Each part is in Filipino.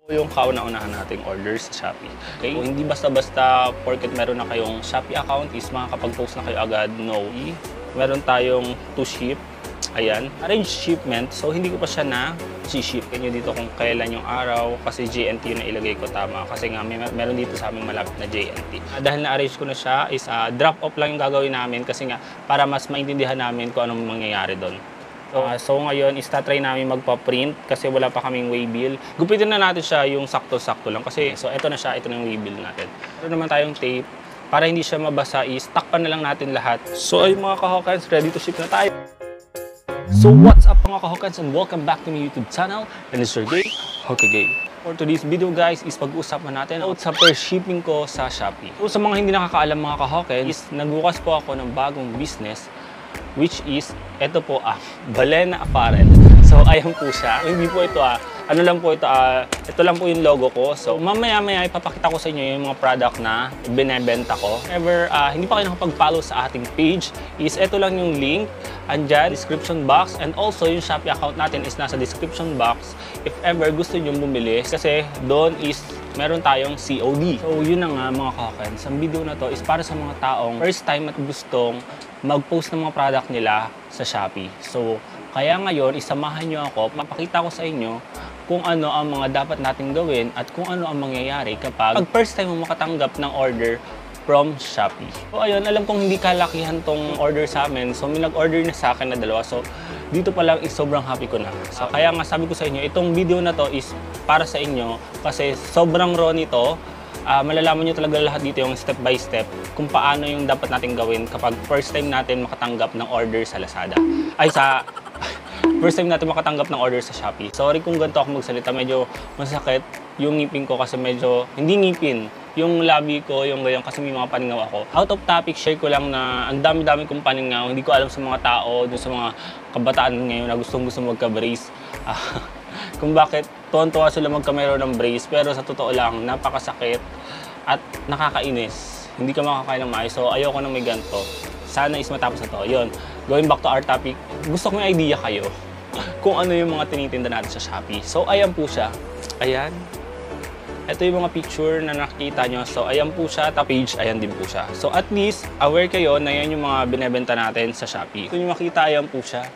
Yung kauna-unahan nating orders sa Shopee. Okay? So, hindi basta-basta porket meron na kayong Shopee account is makakapag-post na kayo agad. No. Meron tayong to ship. Ayan. Arrange shipment. So, hindi ko pa siya na ship. Kanyo dito kung kailan yung araw kasi JNT yung nailagay ko tama. Kasi nga meron dito sa aming malapit na JNT. Dahil na-arrange ko na siya is drop off lang yung gagawin namin kasi nga para mas maintindihan namin kung anong mangyayari doon. So ngayon, try namin magpa-print kasi wala pa kaming waybill. Gupitin na natin siya yung sakto-sakto lang kasi so ito na siya, ito na yung waybill natin. Meron naman tayong tape para hindi siya mabasa, takpan na lang natin lahat. So ay mga kahokans, ready to ship na tayo. So what's up mga kahokans and welcome back to my YouTube channel. And it's your Sergey Hokagay. For today's video guys is pag-uusapan natin sa per shipping ko sa Shopee. So sa mga hindi nakakaalam mga kahokans, nagbukas po ako ng bagong business which is, ito po Balena Apparel. So, ayan po siya. Hindi po ito ano lang po ito, ito lang po yung logo ko. So, mamaya-maya ipapakita ko sa inyo yung mga product na binebenta ko. If ever, hindi pa kayo nakapag-follow sa ating page, is ito lang yung link. Andyan, description box. And also, yung Shopee account natin is nasa description box. If ever gusto nyo bumili, kasi doon is meron tayong COD. So, yun na nga mga kakens. Ang video na to is para sa mga taong first time at gustong mag-post ng mga product nila sa Shopee. So, kaya ngayon, isamahan nyo ako, mapakita ko sa inyo kung ano ang mga dapat natin gawin at kung ano ang mangyayari kapag first time mo makatanggap ng order from Shopee. So, ayun, alam kong hindi kalakihan tong order sa amin. So, may nag-order na sa akin na dalawa. So, dito pa lang is sobrang happy ko na. So, kaya nga sabi ko sa inyo, itong video na to is para sa inyo kasi sobrang raw nito. Malalaman nyo talaga lahat dito yung step by step kung paano yung dapat natin gawin kapag first time natin makatanggap ng order sa Lazada. First time natin makatanggap ng order sa Shopee. Sorry kung ganito ako magsalita, medyo masakit yung ngipin ko kasi medyo, hindi ngipin, yung labi ko, yung ganyan kasi may mga paningaw ako. Out of topic, share ko lang na ang dami-dami kong paningaw, hindi ko alam sa mga tao, dun sa mga kabataan ngayon na gustong-gusto magka-brace. Kung bakit tuwan-tuwa sila magkamero ng brace, pero sa totoo lang, napakasakit at nakakainis. Hindi ka makakain ng maayos, so ayoko na may ganito. Sana is matapos na to. Yun, going back to our topic, gusto ko may idea kayo kung ano yung mga tinitinda natin sa Shopee. So, ayan po siya. Ayan. Ito yung mga picture na nakikita nyo. So, ayan po siya. Ta page, ayan din po siya. So, at least, aware kayo na yan yung mga binebenta natin sa Shopee. Kung nyo makita, ayan po siya.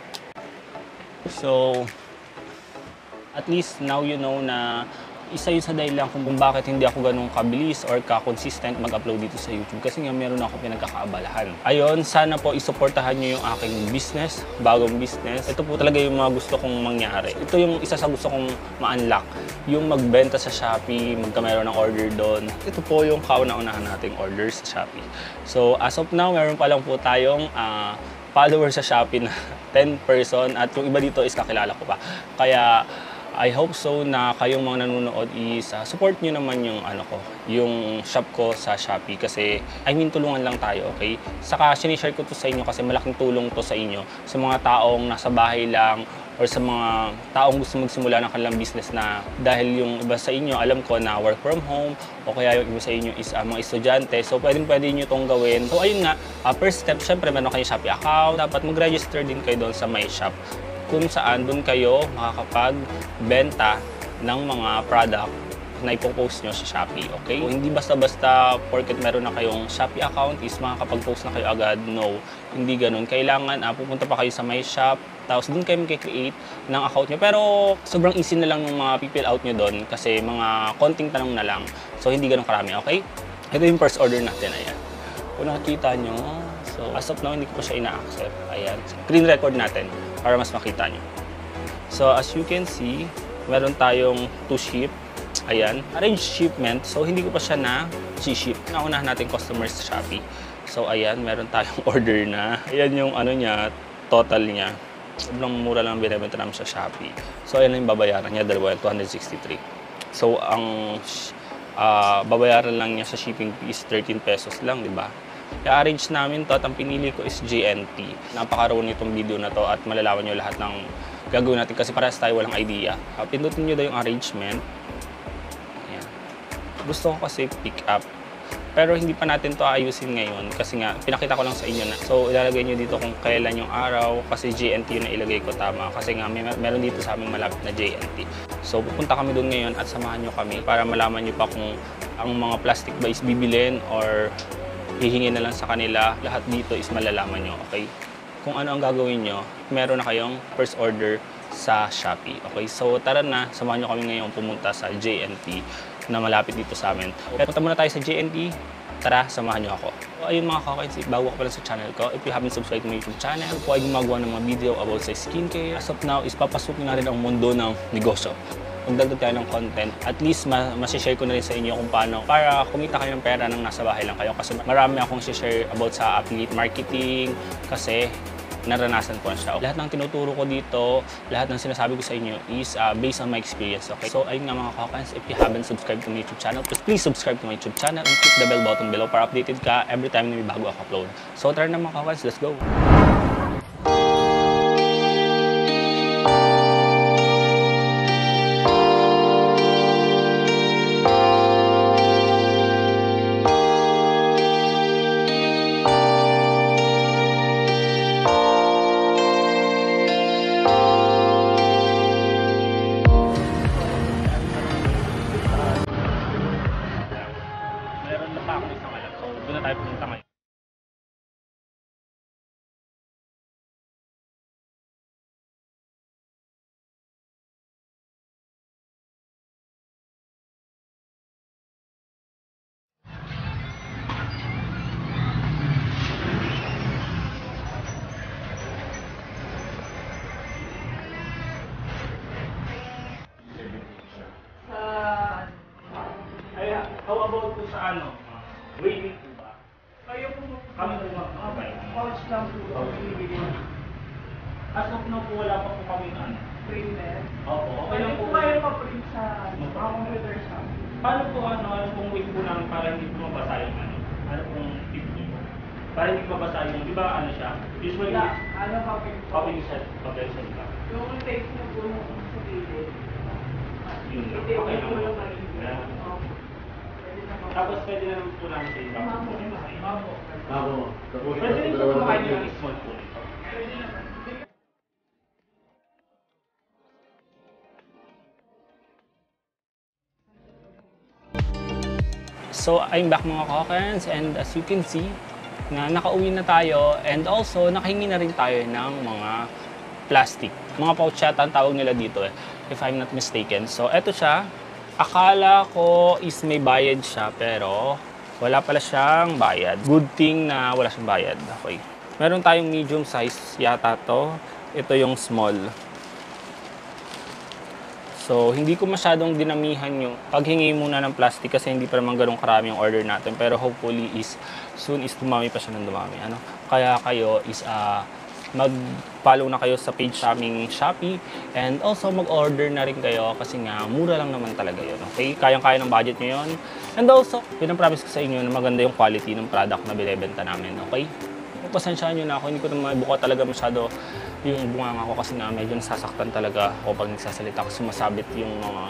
So, at least, now you know na isa yun sa dahilan kung bakit hindi ako ganun kabilis or ka-consistent mag-upload dito sa YouTube kasi nga meron ako pinagkakaabalahan. Ayun, sana po isuportahan nyo yung aking business, bagong business. Ito po talaga yung mga gusto kong mangyari. Ito yung isa sa gusto kong ma-unlock. Yung magbenta sa Shopee, magkamero ng order doon. Ito po yung kauna-unahan nating orders sa Shopee. So, as of now, meron pa lang po tayong followers sa Shopee na 10 person at yung iba dito is kakilala ko pa. Kaya, I hope so na kayong mga nanonood is support nyo naman yung yung shop ko sa Shopee kasi tulungan lang tayo, okay? Saka sinishare ko to sa inyo kasi malaking tulong to sa inyo sa mga taong nasa bahay lang or sa mga taong gusto magsimula ng kanilang business na dahil yung iba sa inyo alam ko na work from home o kaya yung iba sa inyo is mga estudyante, so pwede nyo itong gawin. So ayun nga, first step, syempre meron kayong Shopee account, dapat mag-register din kayo doon sa My Shop kung saan doon kayo makakapagbenta ng mga product na ipopost nyo sa Shopee, okay? So, hindi basta-basta porket meron na kayong Shopee account is makakapag-post na kayo agad. No, hindi ganun. Kailangan pupunta pa kayo sa My Shop, tapos doon kayo mag-create ng account nyo. Pero sobrang easy na lang yung mga pipill out nyo doon kasi mga konting tanong na lang. So, hindi ganun karami, okay? Ito yung first order natin, ayan. Kung nakikita nyo, so as of now, hindi ko pa siya ina-accept. Ayan, screen record natin para mas makita nyo. So, as you can see, meron tayong to ship. Ayan, arrange shipment. So, hindi ko pa siya na-ship. Naunahan natin customers sa Shopee. So, ayan, meron tayong order na. Ayan yung niya, total niya. Sobrang mura lang binibenta namin sa Shopee. So, ayan yung babayaran niya, 263. So, ang babayaran lang niya sa shipping fee is 13 pesos lang, di ba? I-arrange namin to at ang pinili ko is JNT. Napaka-raw nitong video na to at malalaman nyo lahat ng gagawin natin kasi parehas tayo walang idea. Pindutin nyo daw yung arrangement. Ayan. Gusto ko kasi pick up. Pero hindi pa natin to ayusin ngayon kasi nga pinakita ko lang sa inyo na. So ilalagay nyo dito kung kailan yung araw kasi JNT yung nailagay ko tama kasi nga meron dito sa aming malapit na JNT. So pupunta kami doon ngayon at samahan nyo kami para malaman nyo pa kung ang mga plastic ba is bibilin or hihingin na lang sa kanila. Lahat dito is malalaman nyo, okay? Kung ano ang gagawin nyo, meron na kayong first order sa Shopee. Okay, so tara na, samahan nyo kami ngayon pumunta sa JNT na malapit dito sa amin. Pero punta muna tayo sa JNT. Tara, samahan nyo ako. So, ayun mga kakaids, bago ka pala sa channel ko, if you haven't subscribed to my YouTube channel, pwede gumagawa ng mga video about sa skincare. As of now, is papasukin na rin ang mundo ng negosyo. Magdagdag tayo ng content, at least masishare ko na rin sa inyo kung paano para kumita kayo ng pera nang nasa bahay lang kayo. Kasi marami akong share about sa affiliate marketing kasi naranasan ko na siya. Lahat ng tinuturo ko dito, lahat ng sinasabi ko sa inyo is based on my experience, okay? So, ayun nga mga kakans, if you haven't subscribed to my YouTube channel, please subscribe to my YouTube channel and click the bell button below para updated ka every time na may bago ako upload. So, tara na mga kakans, let's go! How about po sa ano? Waiting po ba? Kayo po Kami po mag-okay. pouch lang po. As of now po, wala pa po kami ano. Printed. Opo, okay lang po. Kayo pa-print sa mga computer shop. Paano po ano pong wait po namin para hindi po mabasa yung ano? Ano pong tip po? Para hindi mabasa yung, di ba ano siya? Usually, Ano copy set ka. Yung tape na po sa gilid. Yun lang. Ito Okay yung po yung lang. maliit. Tapos pwede na naman po namin sa iba. Mamo. Pwede rin po kumakain ng small po nito. So, I'm back mga kakens, and as you can see, na nakauwi na tayo, and also nakahingi na rin tayo ng mga plastic. Mga pouch yata ang tawag nila dito if I'm not mistaken. So, eto siya. Akala ko is may bayad siya, pero wala pala siyang bayad. Good thing na wala siyang bayad. Okay. Meron tayong medium size yata to. Ito yung small. So, hindi ko masyadong dinamihan yung paghingi muna ng plastic kasi hindi pa naman ganun karami yung order natin. Pero hopefully is soon is dumami pa siya ng dumami. Ano? Kaya kayo is mag-follow na kayo sa page sa aming Shopee and also mag-order na rin kayo kasi nga mura lang naman talaga yun. Okay? Kayang-kaya ng budget nyo yun. And also, pinapromise ko sa inyo na maganda yung quality ng product na binibenta namin. Okay? Pasensyahan nyo na ako, hindi ko na mabuka talaga masyado yung bunganga ko kasi nga medyo nasasaktan talaga ako pag nagsasalita kasi sumasabit yung mga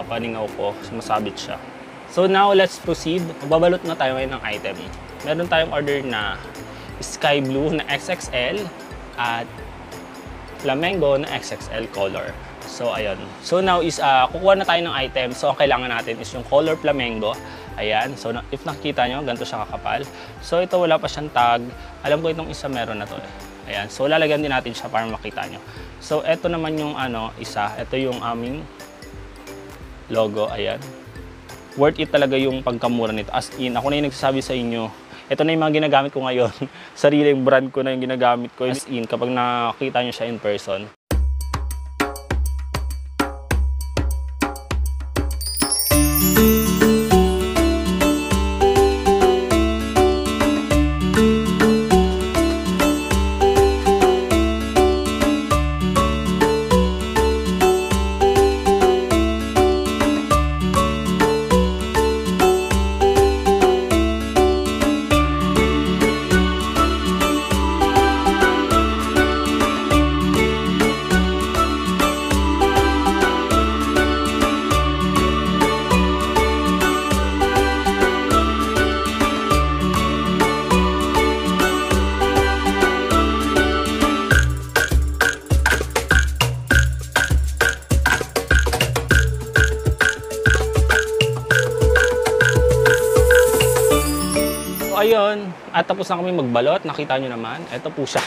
paningaw ko, sumasabit siya. So now, let's proceed. Magbabalot na tayo ngayon ng item. Meron tayong order na sky blue na XXL at flamingo na XXL color. So, ayun. So, now is, kukuha na tayo ng item. So, ang kailangan natin is yung color flamingo. Ayan. So, if nakikita nyo, ganito siya kakapal. So, ito wala pa siyang tag. Alam ko itong isa meron na to. Ayan. So, lalagyan din natin siya para makita nyo. So, ito naman yung isa. Ito yung aming logo. Ayan. Worth it talaga yung pagkamura nito. As in, ako na yung nagsasabi sa inyo, ito na yung mga ginagamit ko ngayon. Sariling brand ko na yung ginagamit ko. As in, kapag nakita nyo siya in person. ayun, at tapos na kami magbalot. Nakita nyo naman, ito po siya.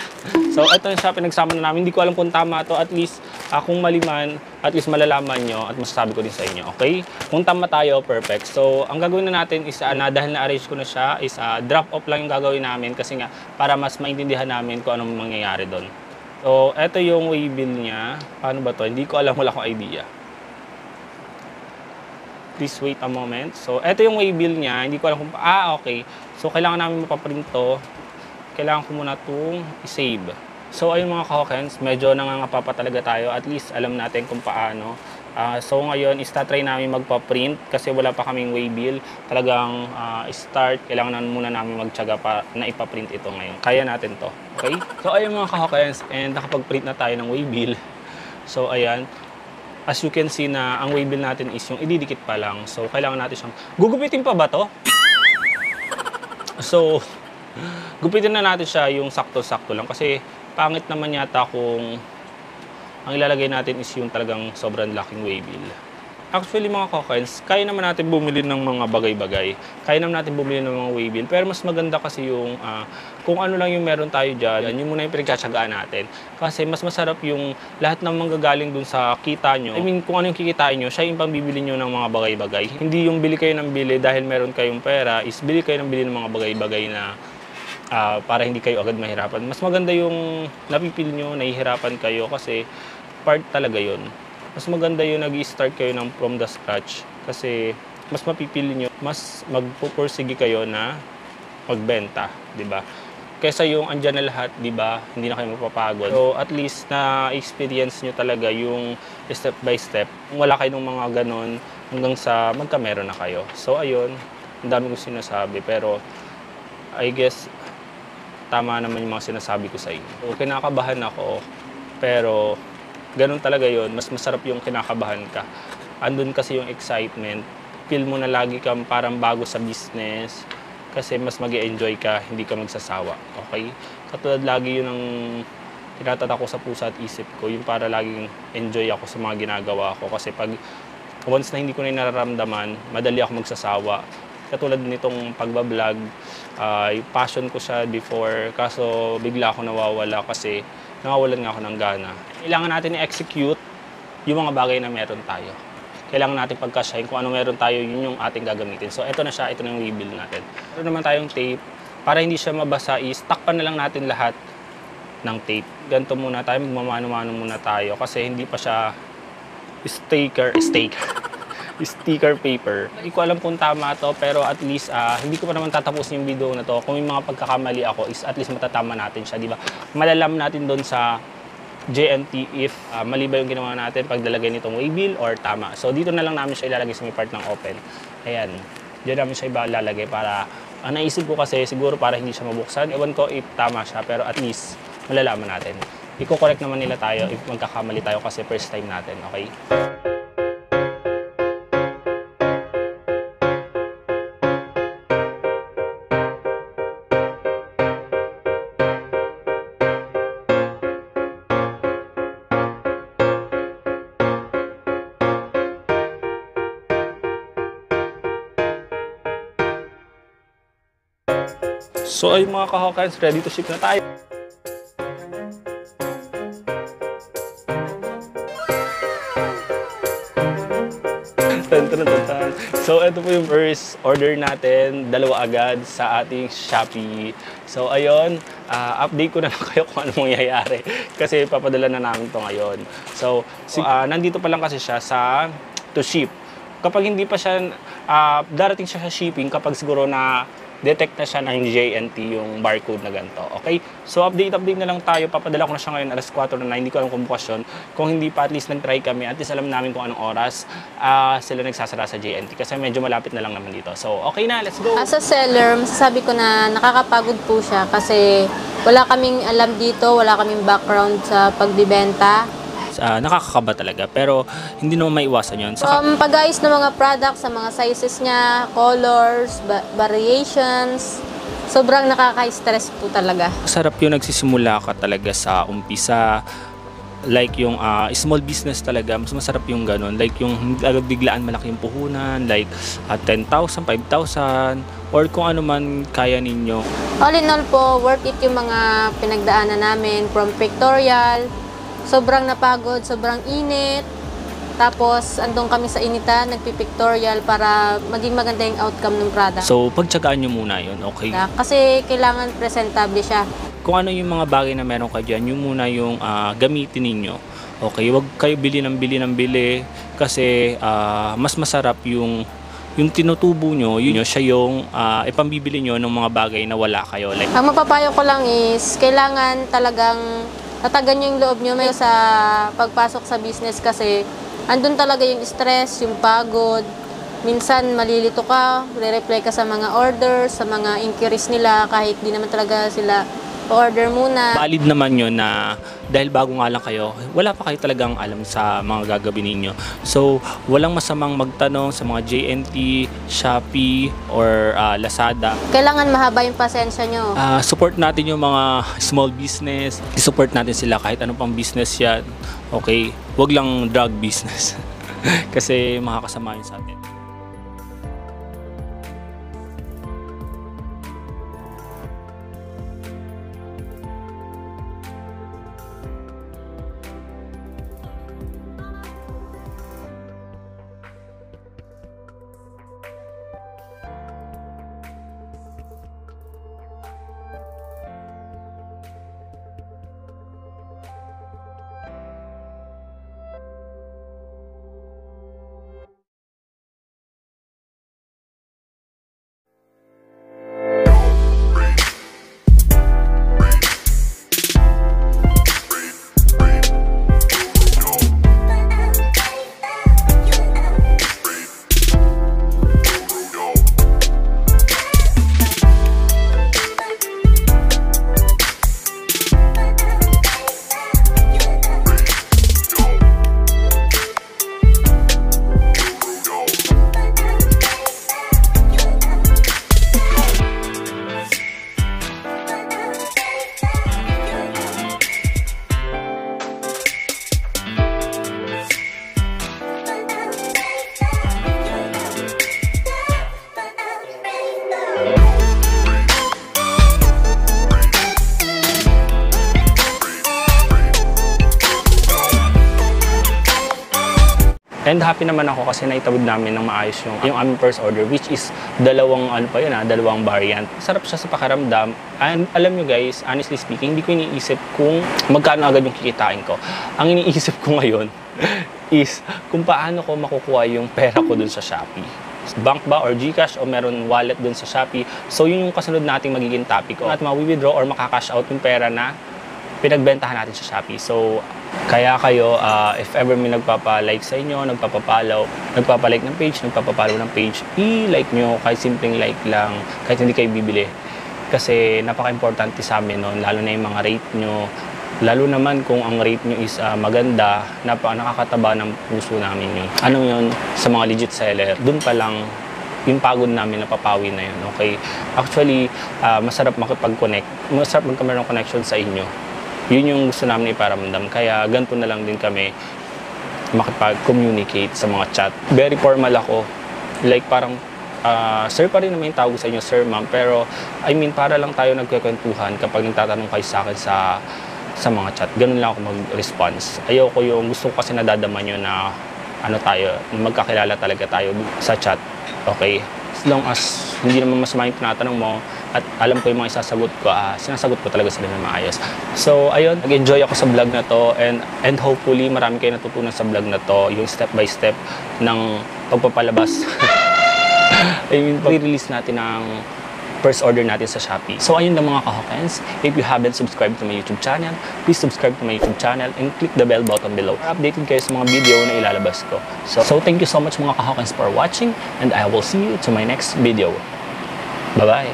So, ito na siya, pinagsama na namin. Hindi ko alam kung tama to. At least, kung mali man, at least malalaman nyo at masasabi ko din sa inyo, okay? Kung tama tayo, perfect. So, ang gagawin na natin is, dahil na-arrange ko na siya, is drop off lang yung gagawin namin kasi nga, para mas maintindihan namin kung anong mangyayari doon. So, ito yung waybill niya. Paano ba to? Hindi ko alam, wala akong idea. Please wait a moment. So, ito yung waybill niya. Hindi ko alam kung... okay. So, kailangan namin mapaprint to. Kailangan ko muna itong i-save. So, ayun mga ka-Hawkens, medyo nangangapa pa talaga tayo. At least, alam natin kung paano. So, ngayon, try namin magpa-print kasi wala pa kaming waybill. Talagang start. Kailangan muna namin magtyaga pa na ipaprint ito ngayon. Kaya natin to. Okay? So, ayun mga ka-Hawkens, and nakapag-print na tayo ng waybill. So, ayan. As you can see na ang waybill natin is yung ididikit pa lang. So, kailangan natin siyang... Gugupitin pa ba to? So, gupitin na natin siya yung sakto-sakto lang. Kasi, pangit naman yata kung ang ilalagay natin is yung talagang sobrang laking waybill. Actually, mga Hawkens, kaya naman natin bumili ng mga bagay-bagay. Kaya naman natin bumili ng mga waybill. Pero mas maganda kasi yung kung ano lang yung meron tayo dyan, yun muna yung pinagtsatsagaan natin. Kasi mas masarap yung lahat ng manggagaling dun sa kita nyo. I mean, kung ano yung kikitain nyo, siya yung pambibili nyo ng mga bagay-bagay. Hindi yung bili kayo ng bili dahil meron kayong pera, is bili kayo ng bili ng mga bagay-bagay na para hindi kayo agad mahirapan. Mas maganda yung napipili nyo, nahihirapan kayo kasi part talaga yun. Mas maganda yung nag-i-start kayo ng from the scratch kasi mas mapipili nyo, mas magpupursige kayo na magbenta, di ba? Kesa yung andyan na lahat, di ba? Hindi na kayo mapapagod. So at least na experience nyo talaga yung step by step. Wala kayo ng mga ganon hanggang sa magkamero na kayo. So ayun, ang dami kong sinasabi pero I guess tama naman yung mga sinasabi ko sa inyo. So, kinakabahan ako pero ganun talaga yon, mas masarap yung kinakabahan ka. Andun kasi yung excitement. Feel mo na lagi kang parang bago sa business kasi mas mag-e-enjoy ka, hindi ka magsasawa. Okay? Katulad lagi yun ang tinatatak ko sa pusa at isip ko, yung para laging enjoy ako sa mga ginagawa ko. Kasi pag once na hindi ko na nararamdaman, madali ako magsasawa. Katulad nitong pagbablog, passion ko siya before, kaso bigla ako nawawala kasi nawawalan nga ako ng gana. Kailangan natin i-execute yung mga bagay na meron tayo. Kailangan natin pagkasyahin kung ano meron tayo, yun yung ating gagamitin. So, ito na siya, ito na yung waybill natin. Meron naman tayong tape. Para hindi siya mabasa, takpan na lang natin lahat ng tape. Ganito muna tayo, magmamano-mano muna tayo kasi hindi pa siya sticker paper. Hindi ko alam kung tama to pero at least hindi ko pa naman tatapusin yung video na to. Kung may mga pagkakamali ako is at least matatama natin siya, di ba? Malalam natin doon sa JNT if mali ba yung ginawa natin paglalagay nitong waybill or tama. So dito na lang namin siya ilalagay sa may part ng open. Ayan. Diyan namin siya ilalagay para naisip ko kasi siguro para hindi siya mabuksan. Ewan ko if tama siya pero at least malalaman natin. Iko-correct naman nila tayo if magkakamali tayo kasi first time natin, okay? So ay mga ka-Hawkens, ready to ship na tayo. So ito po yung first order natin, dalawa agad sa ating Shopee. So ayun, update ko na lang kayo kung ano mangyayari kasi papadala na namin to ngayon. So nandito pa lang kasi siya sa to ship. Kapag hindi pa siya, darating siya sa shipping kapag siguro na detect na siya ng JNT yung barcode na ganito. Okay? So, update na lang tayo. Papadala ko na siya ngayon alas 4 na. Hindi ko alam kung bukas yun. Kung hindi pa, at least nag-try kami. At least alam namin kung anong oras sila nagsasara sa JNT. Kasi medyo malapit na lang naman dito. So, okay na. Let's go! As a seller, masasabi ko na nakakapagod po siya kasi wala kaming alam dito, wala kaming background sa pagbibenta. Nakakakaba talaga pero hindi naman maiwasan yun. Pag-ayos ng mga products, sa mga sizes niya, colors, variations, sobrang nakaka-stress po talaga. Sarap yung nagsisimula ka talaga sa umpisa. like yung small business talaga, mas masarap yung ganun. Like yung hindi agad biglaan malaki yung puhunan, like 10,000, 5,000, or kung ano man kaya ninyo. All in all po, worth it yung mga pinagdaanan namin from pictorial. Sobrang napagod, sobrang init. Tapos, andun kami sa initan, nagpipictorial para maging maganda yung outcome ng product. So, pagtsagaan nyo muna yun, okay? Kasi kailangan presentable siya. Kung ano yung mga bagay na meron kayo dyan, yun muna yung gamitin ninyo. Okay, huwag kayo bili ng bili kasi mas masarap yung tinutubo nyo, yun siya yung ipambibili nyo ng mga bagay na wala kayo. Like, Ang mapapayo ko lang is, kailangan talagang tatagan nyo yung loob nyo may sa pagpasok sa business kasi andun talaga yung stress, yung pagod. Minsan malilito ka, re-reply ka sa mga orders, sa mga inquiries nila kahit di naman talaga sila order muna. valid naman yun na dahil bago nga lang kayo, wala pa kayo talagang alam sa mga gagawin ninyo. So, walang masamang magtanong sa mga JNT, Shopee, or Lazada. Kailangan mahaba yung pasensya nyo. Support natin yung mga small business. I-support natin sila kahit anong pang business yan. Okay? Huwag lang drug business. Kasi makakasama yun sa atin. And happy naman ako kasi naitawid namin ng maayos yung aming first order, which is dalawang variant. Sarap siya sa pakiramdam. And alam nyo guys, honestly speaking, hindi ko iniisip kung magkano agad yung kikitain ko. Ang iniisip ko ngayon is kung paano ko makukuha yung pera ko dun sa Shopee. Bank ba or GCash o meron wallet dun sa Shopee. So yun yung kasunod nating magiging topic ko. At ma-withdraw or makakash out yung pera na pinagbentahan natin sa Shopee. So kaya kayo, if ever may nagpapa-like sa inyo, nagpapa-follow, nagpapa-like ng page, nagpapa-follow ng page, i-like nyo, kahit simpleng like lang, kahit hindi kayo bibili. Kasi napaka-importante sa amin nun, lalo na yung mga rate nyo. Lalo naman kung ang rate nyo is maganda, nakakataba ng puso namin yun. Ano yun, sa mga legit seller, dun pa lang, yung pagod namin napapawi na yun, okay? Actually, masarap makipag-connect, masarap magkameron ng connection sa inyo. Yun yung gusto namin iparamdam. Kaya ganito na lang din kami makipag-communicate sa mga chat. Very formal ako. Like parang, sir pa rin naman yung tawag sa inyo, sir, ma'am. Pero, I mean, para lang tayo nagkikwentuhan kapag nagtatanong kayo sa akin sa mga chat. Ganun lang ako mag-response. Ayoko yung gusto ko kasi nadadama nyo na magkakilala talaga tayo sa chat. Okay? As long as hindi naman masama yung tinatanong mo at alam ko yung mga isasagot ko, sinasagot ko talaga sila na maayos. So, ayun, nag-enjoy ako sa vlog na to and hopefully marami kayo natutunan sa vlog na to, yung step by step ng pagpapalabas. I mean, pag-release natin ng first order natin sa Shopee. So, ayun lang mga kahokens. If you haven't subscribed to my YouTube channel, please subscribe to my YouTube channel and click the bell button below. Updated kayo sa mga video na ilalabas ko. So thank you so much mga kahokens for watching and I will see you to my next video. Bye-bye!